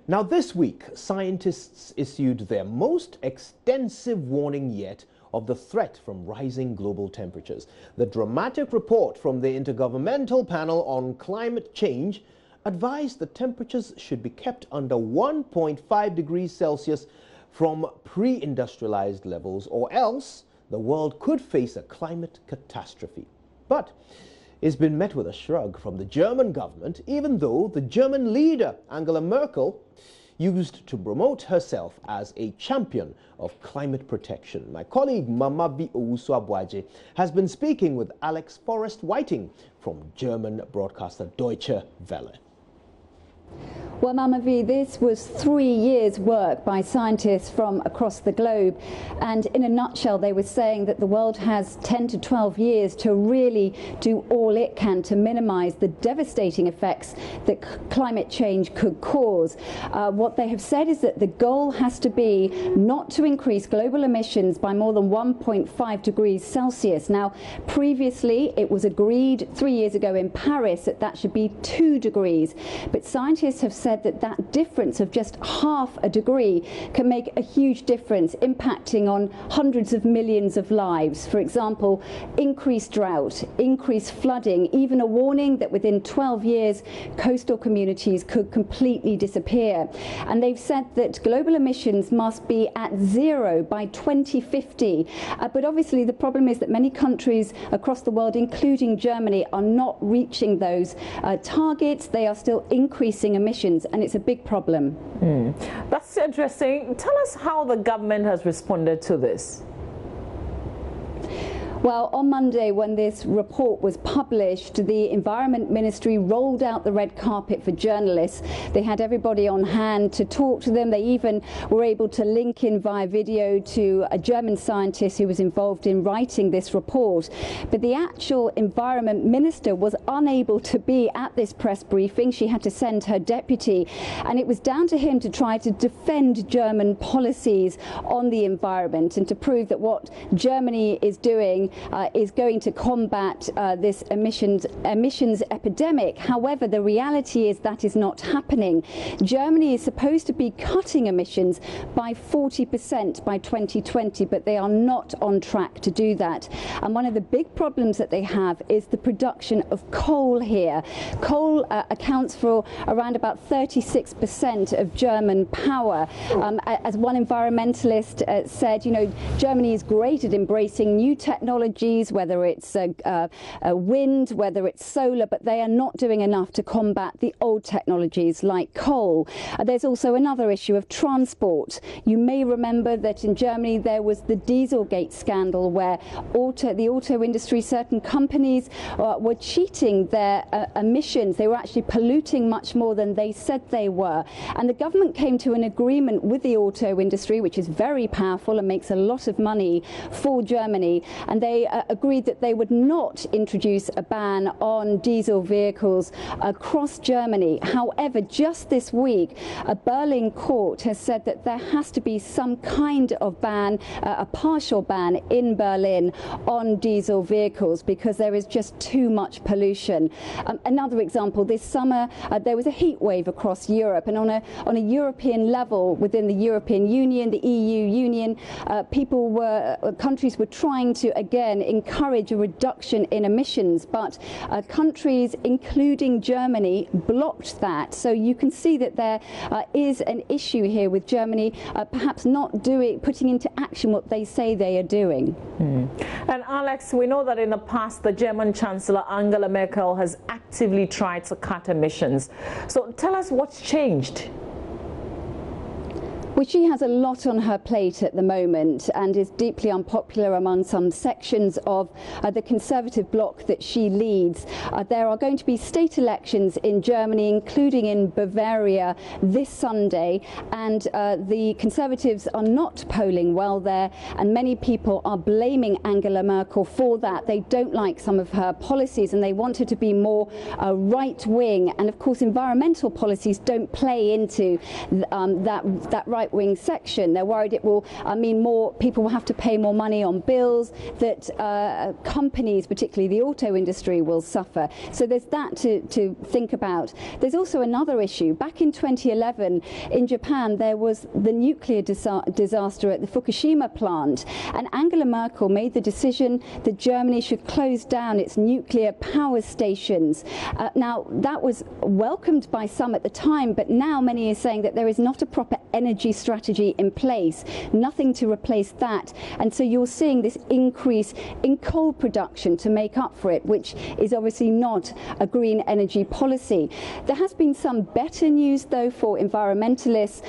Now this week, scientists issued their most extensive warning yet of the threat from rising global temperatures. The dramatic report from the Intergovernmental Panel on Climate Change advised the temperatures should be kept under 1.5 degrees Celsius from pre-industrialized levels, or else the world could face a climate catastrophe. But it's been met with a shrug from the German government, even though the German leader, Angela Merkel, used to promote herself as a champion of climate protection. My colleague Mamabi Owusu-Abuaje has been speaking with Alex Forrest-Whiting from German broadcaster Deutsche Welle. Well, Mama V, this was 3 years' work by scientists from across the globe, and in a nutshell they were saying that the world has 10 to 12 years to really do all it can to minimize the devastating effects that climate change could cause. What they have said is that the goal has to be not to increase global emissions by more than 1.5 degrees Celsius. Now, previously it was agreed 3 years ago in Paris that that should be 2 degrees, but scientists have said that that difference of just half a degree can make a huge difference, impacting on hundreds of millions of lives. For example, increased drought, increased flooding, even a warning that within 12 years coastal communities could completely disappear. And they've said that global emissions must be at zero by 2050. But obviously the problem is that many countries across the world, including Germany, are not reaching those targets. They are still increasing emissions, and it's a big problem. That's interesting. Tell us how the government has responded to this. Well, on Monday, when this report was published, the Environment Ministry rolled out the red carpet for journalists. They had everybody on hand to talk to them. They even were able to link in via video to a German scientist who was involved in writing this report. But the actual Environment Minister was unable to be at this press briefing. She had to send her deputy, and it was down to him to try to defend German policies on the environment and to prove that what Germany is doing is going to combat this emissions epidemic. However, the reality is that is not happening. Germany is supposed to be cutting emissions by 40% by 2020, but they are not on track to do that. And one of the big problems that they have is the production of coal here. Coal accounts for around about 36% of German power. As one environmentalist said, you know, Germany is great at embracing new technologies, whether it's wind, whether it's solar, but they are not doing enough to combat the old technologies like coal. There's also another issue of transport. You may remember that in Germany there was the Dieselgate scandal where the auto industry, certain companies were cheating their emissions. They were actually polluting much more than they said they were. And the government came to an agreement with the auto industry, which is very powerful and makes a lot of money for Germany, and they agreed that they would not introduce a ban on diesel vehicles across Germany. However, just this week, a Berlin court has said that there has to be some kind of ban, a partial ban in Berlin on diesel vehicles because there is just too much pollution. Another example, this summer there was a heat wave across Europe, and on a European level, within the European Union, the EU Union, countries were trying to again encourage a reduction in emissions, but countries including Germany blocked that. So you can see that there is an issue here with Germany perhaps not putting into action what they say they are doing. And Alex, we know that in the past the German Chancellor Angela Merkel has actively tried to cut emissions. So tell us what's changed. Well, she has a lot on her plate at the moment and is deeply unpopular among some sections of the Conservative bloc that she leads. There are going to be state elections in Germany, including in Bavaria, this Sunday, and the Conservatives are not polling well there, and many people are blaming Angela Merkel for that. They don't like some of her policies and they want her to be more right-wing, and of course environmental policies don't play into that right right-wing section. They're worried it will mean more people will have to pay more money on bills, that companies, particularly the auto industry, will suffer. So there's that to think about. There's also another issue. Back in 2011 in Japan, there was the nuclear disaster at the Fukushima plant, and Angela Merkel made the decision that Germany should close down its nuclear power stations. Now, that was welcomed by some at the time, but now many are saying that there is not a proper energy strategy in place, nothing to replace that. And so you're seeing this increase in coal production to make up for it, which is obviously not a green energy policy. There has been some better news, though, for environmentalists.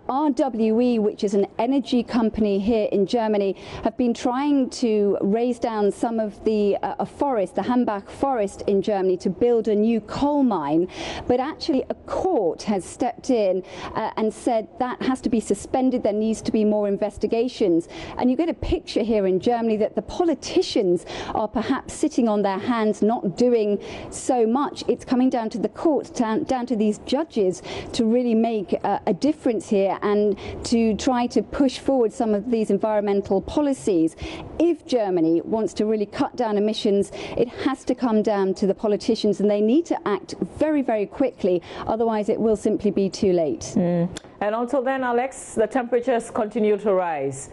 RWE, which is an energy company here in Germany, have been trying to raise down some of the forest, the Hambach forest in Germany, to build a new coal mine. But actually a court has stepped in and said that has to be suspended. There needs to be more investigations. And you get a picture here in Germany that the politicians are perhaps sitting on their hands, not doing so much. It's coming down to the courts, down to these judges, to really make a difference here and to try to push forward some of these environmental policies. If Germany wants to really cut down emissions, it has to come down to the politicians, and they need to act very, very quickly. Otherwise, it will simply be too late. And until then, Alex, the temperatures continue to rise.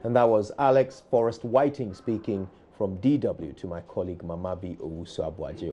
And that was Alex Forrest Whiting speaking from DW to my colleague Mamabi Owusu-Abuaje.